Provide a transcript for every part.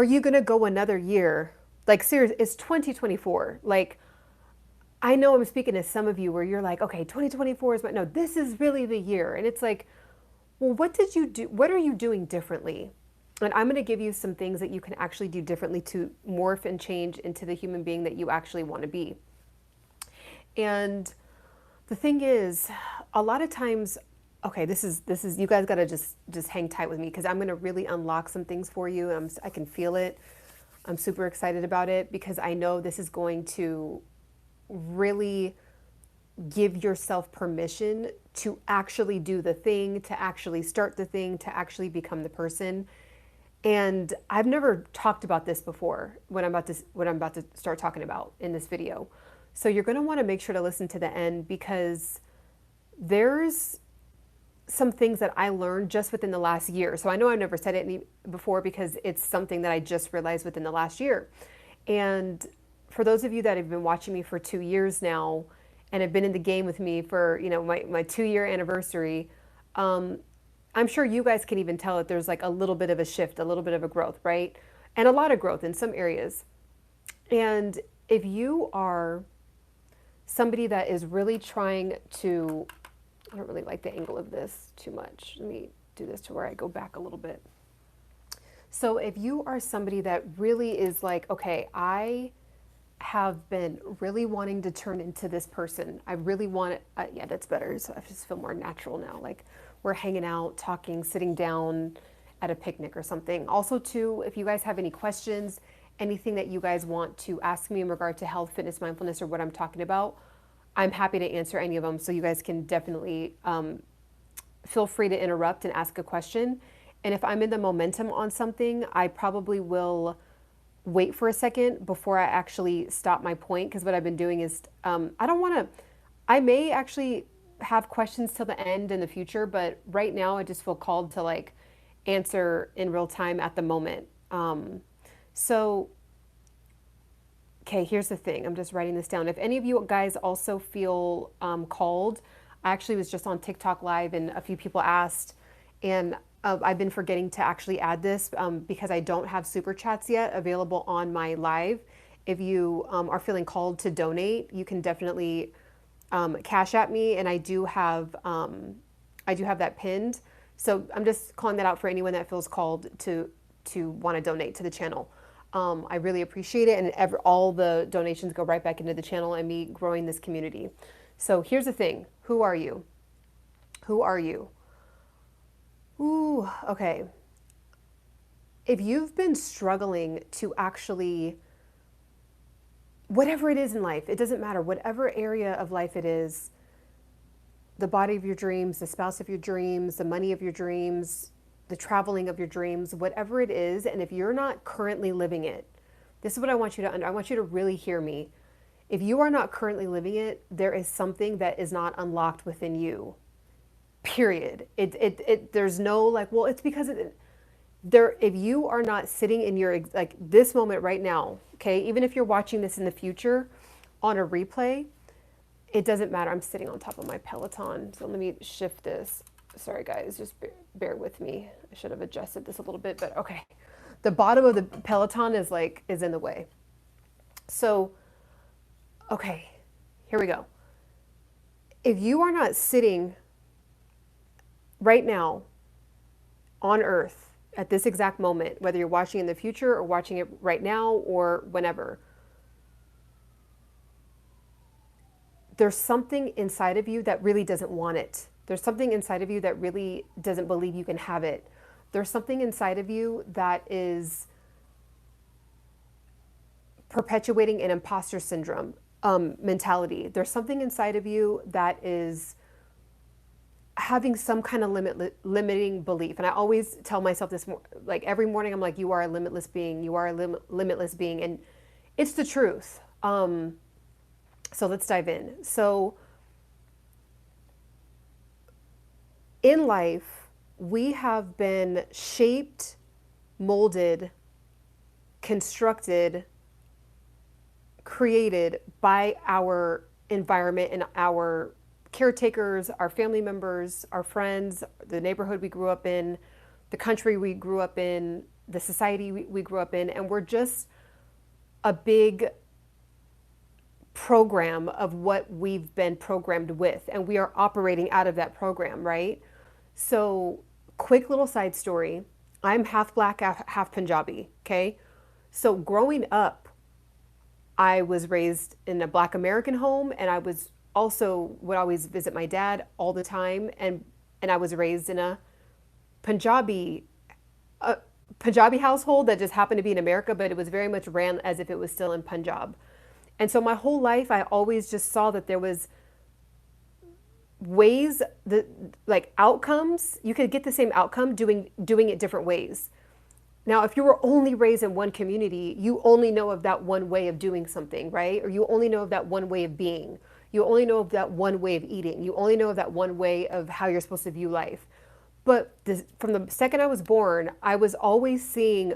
are you going to go another year? Like, serious, it's 2024. Like, I know I'm speaking to some of you where you're like, okay, 2024 is my, no, this is really the year. And it's like, well, what did you do? What are you doing differently? And I'm going to give you some things that you can actually do differently to morph and change into the human being that you actually want to be. And the thing is, a lot of times, okay, this is you guys got to just hang tight with me because I'm going to really unlock some things for you. I can feel it. I'm super excited about it because I know this is going to really give yourself permission to actually do the thing, to actually start the thing, to actually become the person. And I've never talked about this before what I'm about to start talking about in this video. So you're going to want to make sure to listen to the end because there's some things that I learned just within the last year. So I know I've never said it before because it's something that I just realized within the last year. And for those of you that have been watching me for 2 years now and have been in the game with me for, you know, my 2-year anniversary, I'm sure you guys can even tell that there's like a little bit of a shift, a little bit of a growth, right? And a lot of growth in some areas. And if you are somebody that is really trying to, I don't really like the angle of this too much. Let me do this to where I go back a little bit. So if you are somebody that really is like, okay, I have been really wanting to turn into this person. I really want it. Yeah, that's better. So I just feel more natural now. Like we're hanging out, talking, sitting down at a picnic or something. Also too, if you guys have any questions, anything that you guys want to ask me in regard to health, fitness, mindfulness, or what I'm talking about, I'm happy to answer any of them. So you guys can definitely feel free to interrupt and ask a question. And if I'm in the momentum on something, I probably will wait for a second before I actually stop my point. Because what I've been doing is I may actually have questions till the end in the future, but right now I just feel called to like answer in real time at the moment. Okay, here's the thing. I'm just writing this down. If any of you guys also feel called, I actually was just on TikTok live and a few people asked, and I've been forgetting to actually add this because I don't have super chats yet available on my live. If you are feeling called to donate, you can definitely cash at me, and I do have that pinned. So I'm just calling that out for anyone that feels called to want to donate to the channel. I really appreciate it, and all the donations go right back into the channel and me growing this community. So here's the thing. Who are you? Who are you? Ooh, okay. If you've been struggling to actually, whatever it is in life, it doesn't matter, whatever area of life it is, the body of your dreams, the spouse of your dreams, the money of your dreams, the traveling of your dreams, whatever it is, and if you're not currently living it, this is what I want you to I want you to really hear me. If you are not currently living it, there is something that is not unlocked within you. Period. There's no like, well, it's because if you are not sitting in your like this moment right now, okay, even if you're watching this in the future on a replay, it doesn't matter. I'm sitting on top of my Peloton, so let me shift this. Sorry guys, just bear with me. I should have adjusted this a little bit, but okay. The bottom of the Peloton is in the way. So, okay, here we go. If you are not sitting right now on earth at this exact moment, whether you're watching in the future or watching it right now or whenever, there's something inside of you that really doesn't want it. There's something inside of you that really doesn't believe you can have it. There's something inside of you that is perpetuating an imposter syndrome mentality. There's something inside of you that is having some kind of limiting belief. And I always tell myself this, like every morning, I'm like, you are a limitless being. You are a limitless being. And it's the truth. So let's dive in. So in life, we have been shaped, molded, constructed, created by our environment and our caretakers, our family members, our friends, the neighborhood we grew up in, the country we grew up in, the society we grew up in, and we're just a big program of what we've been programmed with, and we are operating out of that program, right? So, quick little side story. I'm half black, half Punjabi, okay? So, growing up, I was raised in a Black American home, and I was also would always visit my dad all the time, and I was raised in a Punjabi Punjabi household that just happened to be in America, but it was very much ran as if it was still in Punjab. And so my whole life, I always just saw that there was ways that like outcomes, you could get the same outcome doing it different ways. Now, if you were only raised in one community, you only know of that one way of doing something, right? Or you only know of that one way of being. You only know of that one way of eating. You only know of that one way of how you're supposed to view life. But from the second I was born, I was always seeing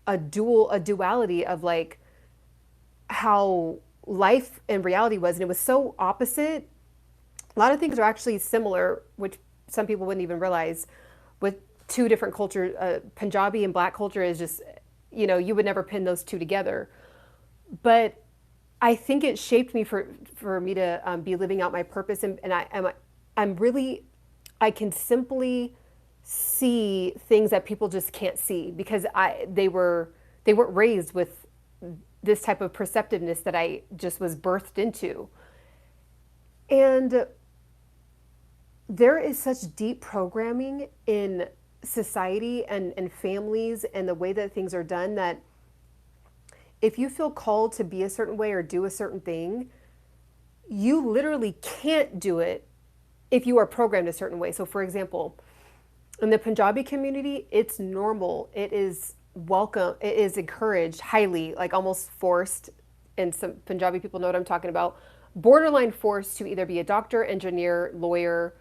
a duality of like how life and reality was. And it was so opposite. A lot of things are actually similar, which some people wouldn't even realize, with two different cultures. Punjabi and Black culture is just, you would never pin those two together. But I think it shaped me for me to be living out my purpose. And I can simply see things that people just can't see because they weren't raised with this type of perceptiveness that I just was birthed into. And there is such deep programming in society and families and the way that things are done that if you feel called to be a certain way or do a certain thing, you literally can't do it if you are programmed a certain way. So for example, in the Punjabi community, it's normal. It is welcome. It is encouraged highly, like almost forced. And some Punjabi people know what I'm talking about. Borderline forced to either be a doctor, engineer, lawyer.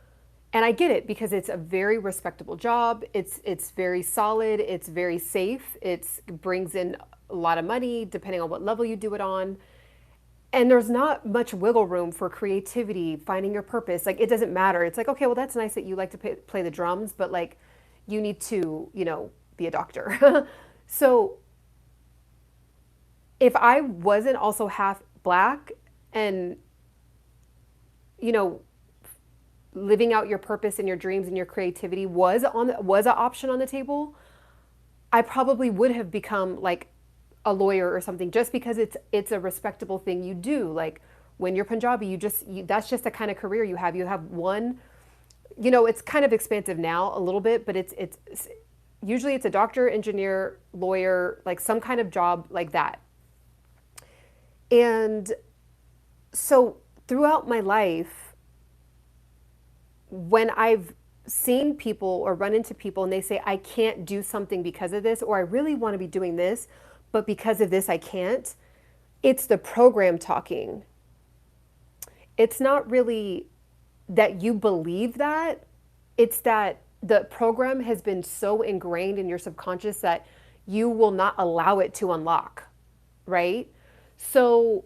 And I get it because it's a very respectable job. It's very solid. It's very safe. It brings in a lot of money depending on what level you do it on. And there's not much wiggle room for creativity, finding your purpose. Like, it doesn't matter. It's like, okay, well, that's nice that you like to play the drums, but like, you need to, be a doctor. So if I wasn't also half Black and, living out your purpose and your dreams and your creativity was an option on the table, I probably would have become like a lawyer or something, just because it's a respectable thing you do. Like when you're Punjabi, that's just the kind of career you have. You have one, it's kind of expansive now a little bit, but it's usually it's a doctor, engineer, lawyer, like some kind of job like that. And so throughout my life, when I've seen people or run into people and they say, I can't do something because of this, or I really want to be doing this, but because of this, I can't. It's the program talking. It's not really that you believe that. It's that the program has been so ingrained in your subconscious that you will not allow it to unlock, right? So,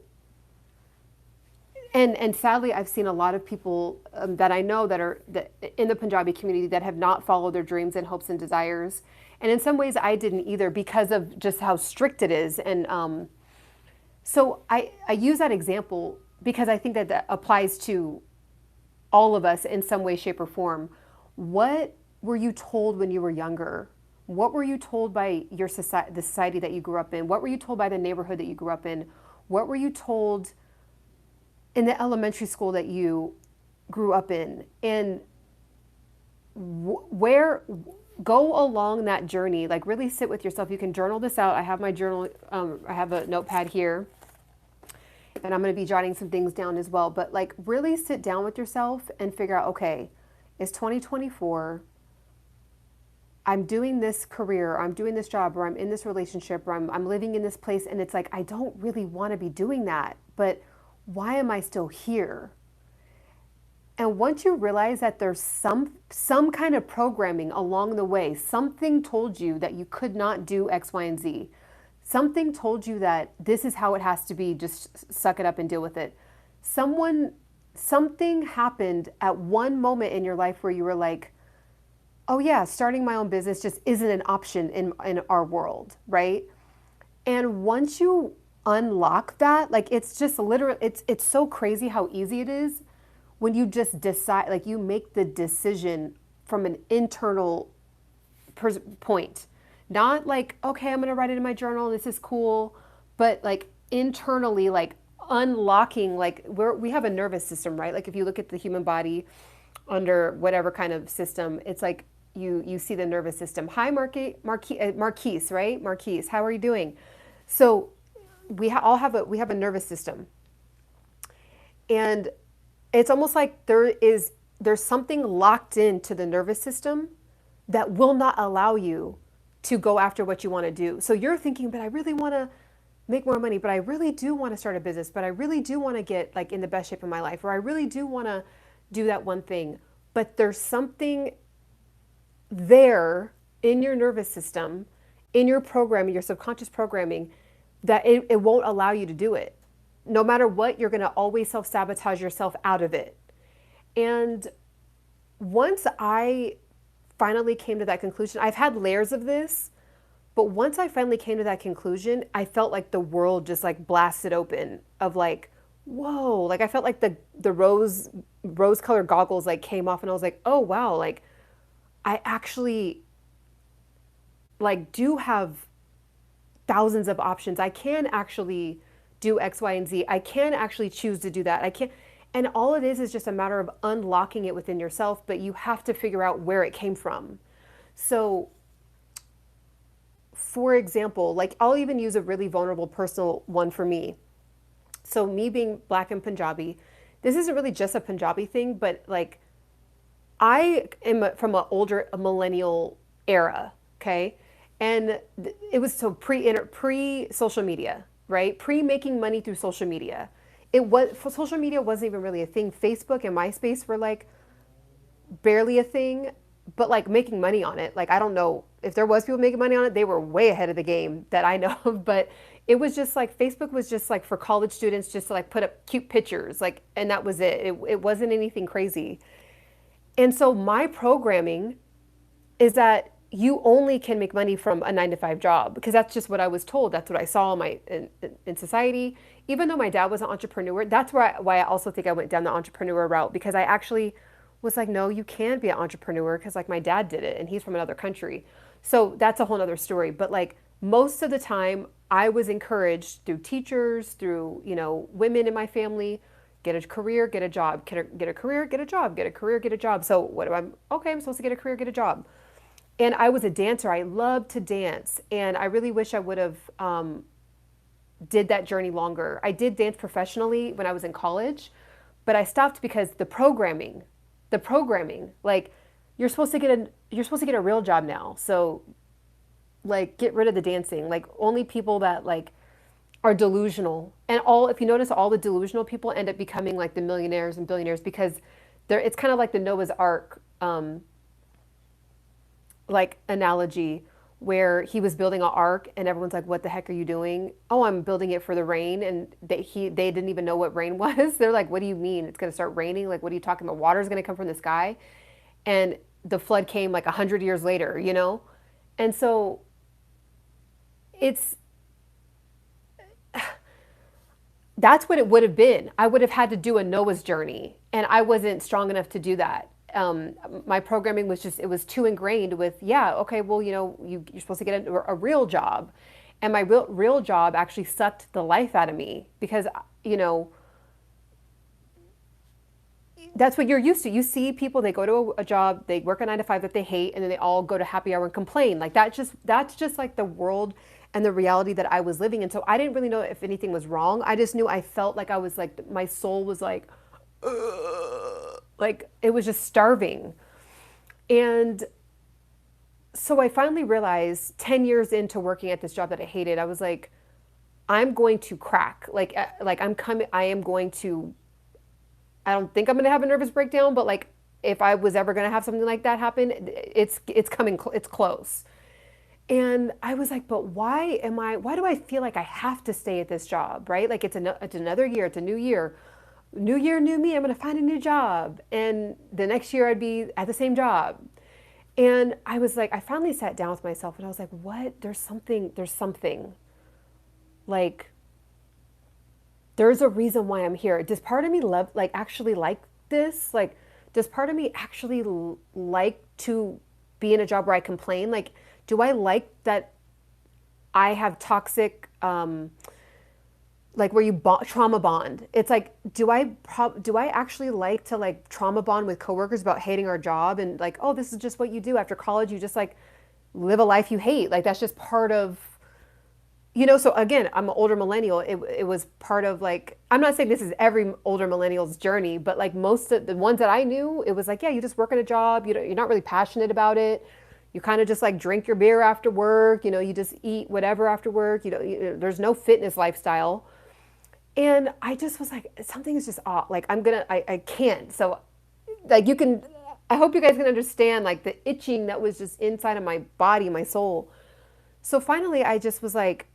and sadly, I've seen a lot of people that I know that in the Punjabi community that have not followed their dreams and hopes and desires. And in some ways I didn't either because of just how strict it is. And so I use that example because I think that applies to all of us in some way, shape, or form. What were you told when you were younger? What were you told by your society, the society that you grew up in? What were you told by the neighborhood that you grew up in? What were you told in the elementary school that you grew up in? And where... Go along that journey, like really sit with yourself. You can journal this out. I have my journal, I have a notepad here, and I'm going to be jotting some things down as well. But like really sit down with yourself and figure out, okay, it's 2024. I'm doing this career, or I'm doing this job, or I'm in this relationship, or I'm living in this place. And it's like, I don't really want to be doing that, but why am I still here? And once you realize that there's some kind of programming along the way, something told you that you could not do X, Y, and Z. Something told you that this is how it has to be, just suck it up and deal with it. Something happened at one moment in your life where you were like, oh yeah, starting my own business just isn't an option in our world, right? And once you unlock that, like it's just literally, it's so crazy how easy it is when you just decide, like you make the decision from an internal point. Not like, okay, I'm going to write it in my journal, this is cool, but like internally, like unlocking, like we have a nervous system, right? Like if you look at the human body under whatever kind of system, it's like you see the nervous system. Hi, Marquise, right? Marquise, how are you doing? So all have we have a nervous system, and it's almost like there's something locked into the nervous system that will not allow you to go after what you want to do. So you're thinking, but I really want to make more money, but I really do want to start a business, but I really do want to get like in the best shape of my life, or I really do want to do that one thing. But there's something there in your nervous system, in your programming, your subconscious programming, that it won't allow you to do it. No matter what, you're going to always self-sabotage yourself out of it. And once I finally came to that conclusion, I've had layers of this, but once I finally came to that conclusion, I felt like the world just like blasted open of like, whoa, like I felt like the rose colored goggles like came off, and I was like, oh wow, like I actually like do have thousands of options. I can actually do X, Y, and Z. I can actually choose to do that. I can, and all it is just a matter of unlocking it within yourself, but you have to figure out where it came from. So for example, like I'll even use a really vulnerable personal one for me. So me being Black and Punjabi, this isn't really just a Punjabi thing, but like I am from a millennial era, okay? And it was so pre social media, right? Pre making money through social media. Social media wasn't even really a thing. Facebook and MySpace were like barely a thing, but like making money on it. Like I don't know if there was people making money on it, they were way ahead of the game that I know of, but it was just like Facebook was just like for college students just to like put up cute pictures, like, and that was it. It wasn't anything crazy. And so my programming is that you only can make money from a 9 to 5 job, because that's just what I was told. That's what I saw in society. Even though my dad was an entrepreneur, that's why I also think I went down the entrepreneur route, because I actually was like, no, you can't be an entrepreneur, because like my dad did it and he's from another country. So that's a whole other story. But like most of the time I was encouraged through teachers, through, women in my family, get a career, get a job, get a career, get a job, get a career, get a job. So what do I'm supposed to get a career, get a job. And I was a dancer. I loved to dance. And I really wish I would have did that journey longer. I did dance professionally when I was in college, but I stopped because the programming, like you're supposed to get a real job now. So like get rid of the dancing. Like only people that like are delusional, and if you notice, all the delusional people end up becoming like the millionaires and billionaires, because it's kind of like the Noah's Ark like analogy, where he was building an ark and everyone's like, what the heck are you doing? Oh, I'm building it for the rain. And they didn't even know what rain was. They're like, what do you mean it's going to start raining? Like, what are you talking about? Water's going to come from the sky. And the flood came like 100 years later, And so that's what it would have been. I would have had to do a Noah's journey, and I wasn't strong enough to do that. My programming was it was too ingrained with, yeah, okay, well, you're supposed to get a real job. And my real job actually sucked the life out of me, because, that's what you're used to. You see people, they go to a job, they work a 9 to 5 that they hate, and then they all go to happy hour and complain. Like that's just like the world and the reality that I was living in. So I didn't really know if anything was wrong. I just knew I felt like I was like, my soul was like, like it was just starving. And so I finally realized 10 years into working at this job that I hated, I was like, I'm going to crack. Like I don't think I'm going to have a nervous breakdown, but like if I was ever going to have something like that happen, it's coming, it's close. And I was like, but why do I feel like I have to stay at this job, right? Like it's another year, it's a new year, new me, I'm going to find a new job. And the next year I'd be at the same job. And I was like, I finally sat down with myself and I was like, what? There's something. Like, there's a reason why I'm here. Does part of me love, like, actually like this? Like, does part of me actually like to be in a job where I complain? Like, do I like that I have toxic, like where you trauma bond? It's like, do I actually like to like trauma bond with coworkers about hating our job and like, oh, this is just what you do after college. You just like live a life you hate. Like that's just part of, so again, I'm an older millennial. It was part of like, I'm not saying this is every older millennial's journey, but like most of the ones that I knew, it was like, yeah, you just work in a job. You're not really passionate about it. You kind of just like drink your beer after work. You just eat whatever after work. There's no fitness lifestyle. And I just was like, something is just off. Like I can't. So like I hope you guys can understand like the itching that was just inside of my body, my soul. So finally I just was like,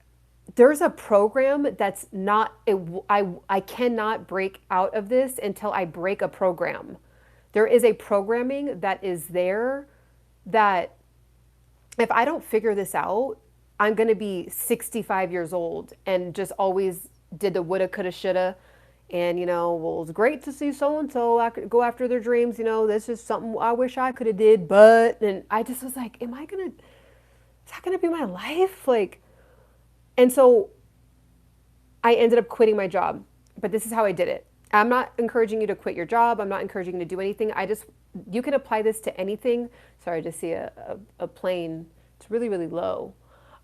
there's a program that's not, I cannot break out of this until I break a program. There is a programming that is there that if I don't figure this out, I'm going to be 65 years old and just always did the woulda, coulda, shoulda. And, well, it's great to see so-and-so go after their dreams. This is something I wish I could have did, but, and I just was like, is that going to be my life? Like, and so I ended up quitting my job, but this is how I did it. I'm not encouraging you to quit your job. I'm not encouraging you to do anything. You can apply this to anything. Sorry, I just see a plane. It's really, really low.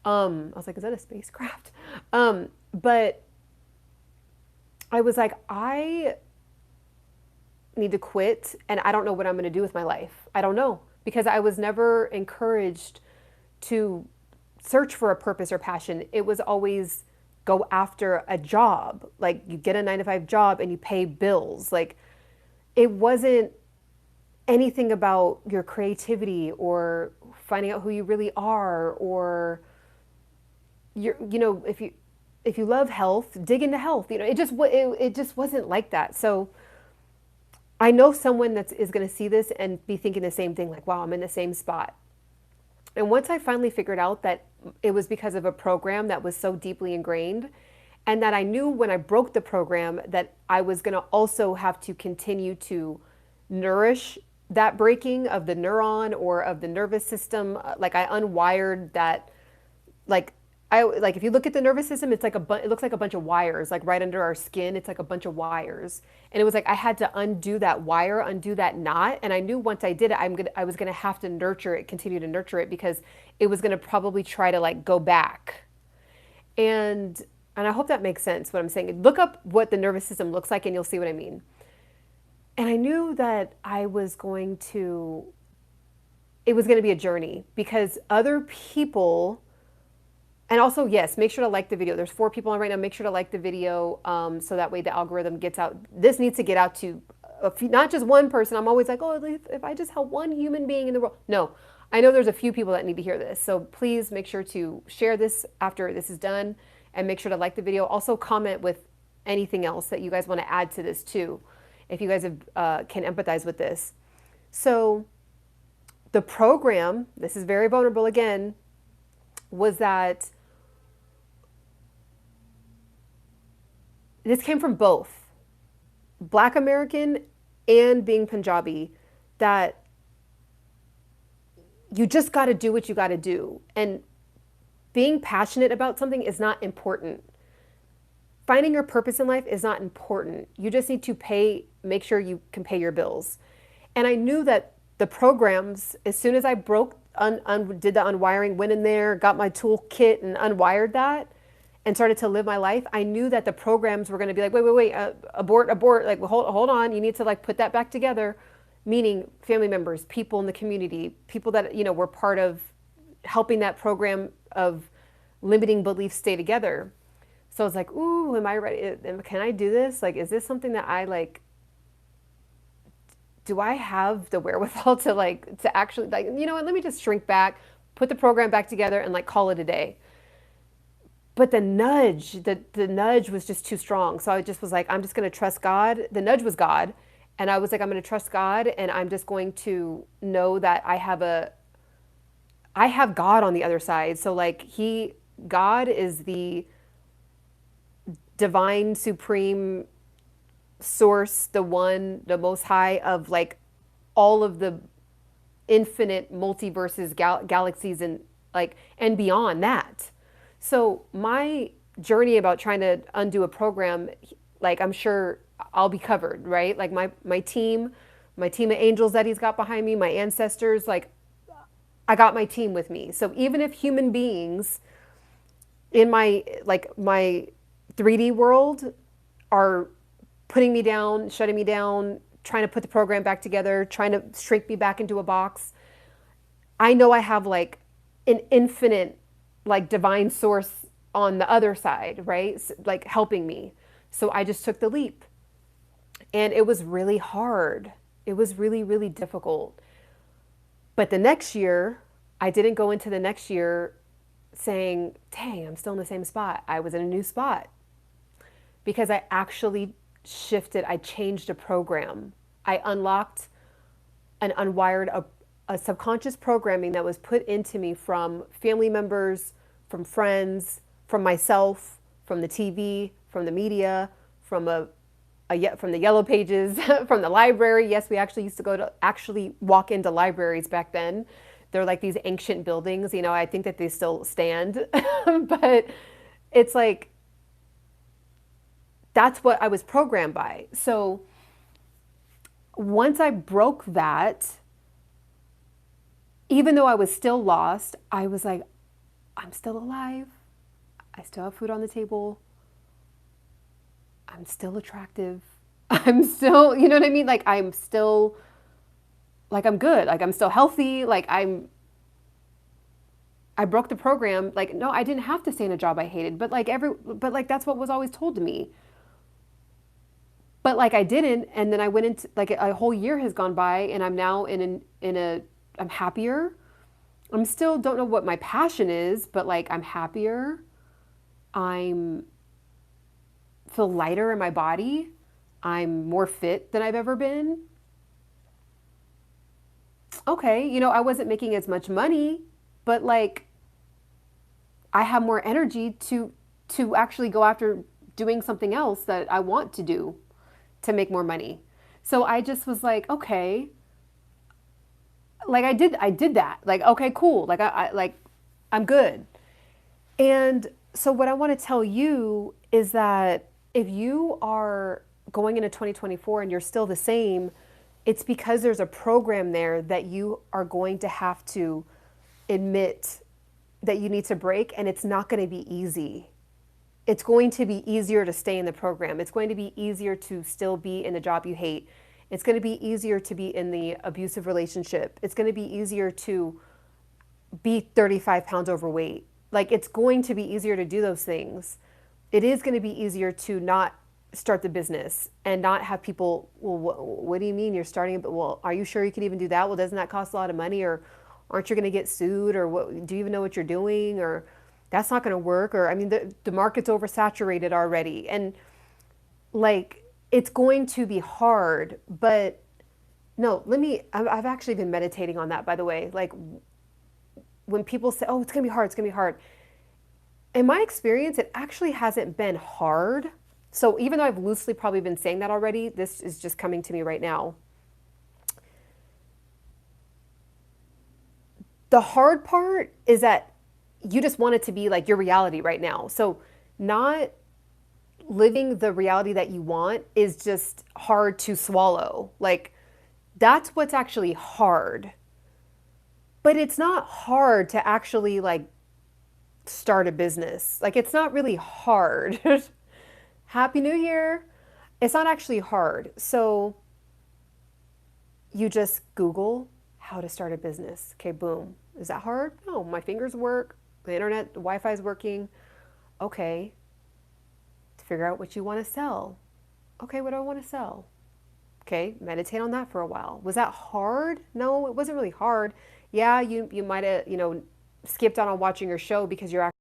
I was like, is that a spacecraft? But I was like, I need to quit and I don't know what I'm going to do with my life. I don't know, because I was never encouraged to search for a purpose or passion. It was always go after a job. Like you get a 9-to-5 job and you pay bills. Like it wasn't anything about your creativity or finding out who you really are, or if you love health, dig into health. It just wasn't like that. So I know someone that is going to see this and be thinking the same thing, like, wow, I'm in the same spot. And once I finally figured out that it was because of a program that was so deeply ingrained, and that I knew when I broke the program that I was going to also have to continue to nourish that breaking of the neuron or of the nervous system. Like I unwired that, if you look at the nervous system, it's like it looks like a bunch of wires, like right under our skin. It's like a bunch of wires. And it was like I had to undo that wire, undo that knot. And I knew once I did it, I was going to have to nurture it, continue to nurture it, because it was going to probably try to like go back. And I hope that makes sense what I'm saying. Look up what the nervous system looks like and you'll see what I mean. And I knew that it was going to be a journey, because other people. And also, yes, make sure to like the video. There's 4 people on right now. Make sure to like the video so that way the algorithm gets out. This needs to get out to not just one person. I'm always like, oh, if I just help one human being in the world. No, I know there's a few people that need to hear this. So please make sure to share this after this is done, and make sure to like the video. Also comment with anything else that you guys want to add to this too, if you guys can empathize with this. So the program, this is very vulnerable again, was that this came from both Black American and being Punjabi, that you just got to do what you got to do. And being passionate about something is not important. Finding your purpose in life is not important. You just need to make sure you can pay your bills. And I knew that the programs, as soon as I did the unwiring, went in there, got my toolkit and unwired that and started to live my life, I knew that the programs were going to be like, wait, abort, like, hold on, you need to like put that back together, meaning family members, people in the community, people that, were part of helping that program of limiting beliefs stay together. So I was like, ooh, am I ready? Can I do this? Like, is this something that I like? Do I have the wherewithal to actually, like, you know what, let me just shrink back, put the program back together and like call it a day. But the nudge was just too strong. So I just was like, I'm just going to trust God. The nudge was God. And I was like, I'm going to trust God, and I'm just going to know that I have a I have God on the other side. So like God is the divine supreme source, the one, the most high of like all of the infinite multiverses, galaxies, and like, and beyond that. So my journey about trying to undo a program, like I'm sure I'll be covered, right? Like my team of angels that he's got behind me, my ancestors, like I got my team with me. So even if human beings in my 3D world are putting me down, shutting me down, trying to put the program back together, trying to shrink me back into a box, I know I have like an infinite, like divine source on the other side, right? Like helping me. So I just took the leap. And it was really hard. It was really, really difficult. But the next year, I didn't go into the next year saying, dang, I'm still in the same spot. I was in a new spot because I actually shifted. I changed a program. I unlocked and unwired a subconscious programming that was put into me from family members, from friends, from myself, from the TV, from the media, from from the yellow pages, from the library. Yes, we actually used to actually walk into libraries back then. They're like these ancient buildings, you know, I think that they still stand, but it's like, that's what I was programmed by. So once I broke that, even though I was still lost, I was like, I'm still alive. I still have food on the table. I'm still attractive. I'm still, you know what I mean? Like I'm still, like I'm good. Like I'm still healthy. Like I broke the program. Like, no, I didn't have to stay in a job I hated, but like that's what was always told to me. But like I didn't, and then I went into like a whole year has gone by, and I'm now I'm happier. I'm still don't know what my passion is, but like I'm happier. I'm feel lighter in my body. I'm more fit than I've ever been. Okay, you know, I wasn't making as much money, but like I have more energy to actually go after doing something else that I want to do to make more money. So I just was like, okay, like I did that. Like, okay, cool. Like I'm good. And so what I want to tell you is that if you are going into 2024 and you're still the same, it's because there's a program there that you are going to have to admit that you need to break, and it's not going to be easy. It's going to be easier to stay in the program. It's going to be easier to still be in the job you hate. It's going to be easier to be in the abusive relationship. It's going to be easier to be 35 pounds overweight. Like it's going to be easier to do those things. It is going to be easier to not start the business and not have people, well, what do you mean you're starting it? But well, are you sure you can even do that? Well, doesn't that cost a lot of money? Or aren't you going to get sued? Or what, do you even know what you're doing? Or that's not going to work. Or I mean, the market's oversaturated already. And like, it's going to be hard, but no, I've actually been meditating on that, by the way. Like when people say, oh, it's going to be hard, it's going to be hard. In my experience, it actually hasn't been hard. So even though I've loosely probably been saying that already, this is just coming to me right now. The hard part is that you just want it to be like your reality right now. So not living the reality that you want is just hard to swallow. Like that's what's actually hard. But it's not hard to actually like start a business. Like it's not really hard. Happy New Year. It's not actually hard. So you just Google how to start a business. Okay, boom. Is that hard? No, my fingers work. The internet, the Wi-Fi is working. Okay. To figure out what you want to sell. Okay, what do I want to sell? Okay, meditate on that for a while. Was that hard? No, it wasn't really hard. Yeah, you might have, skipped out on watching your show because you're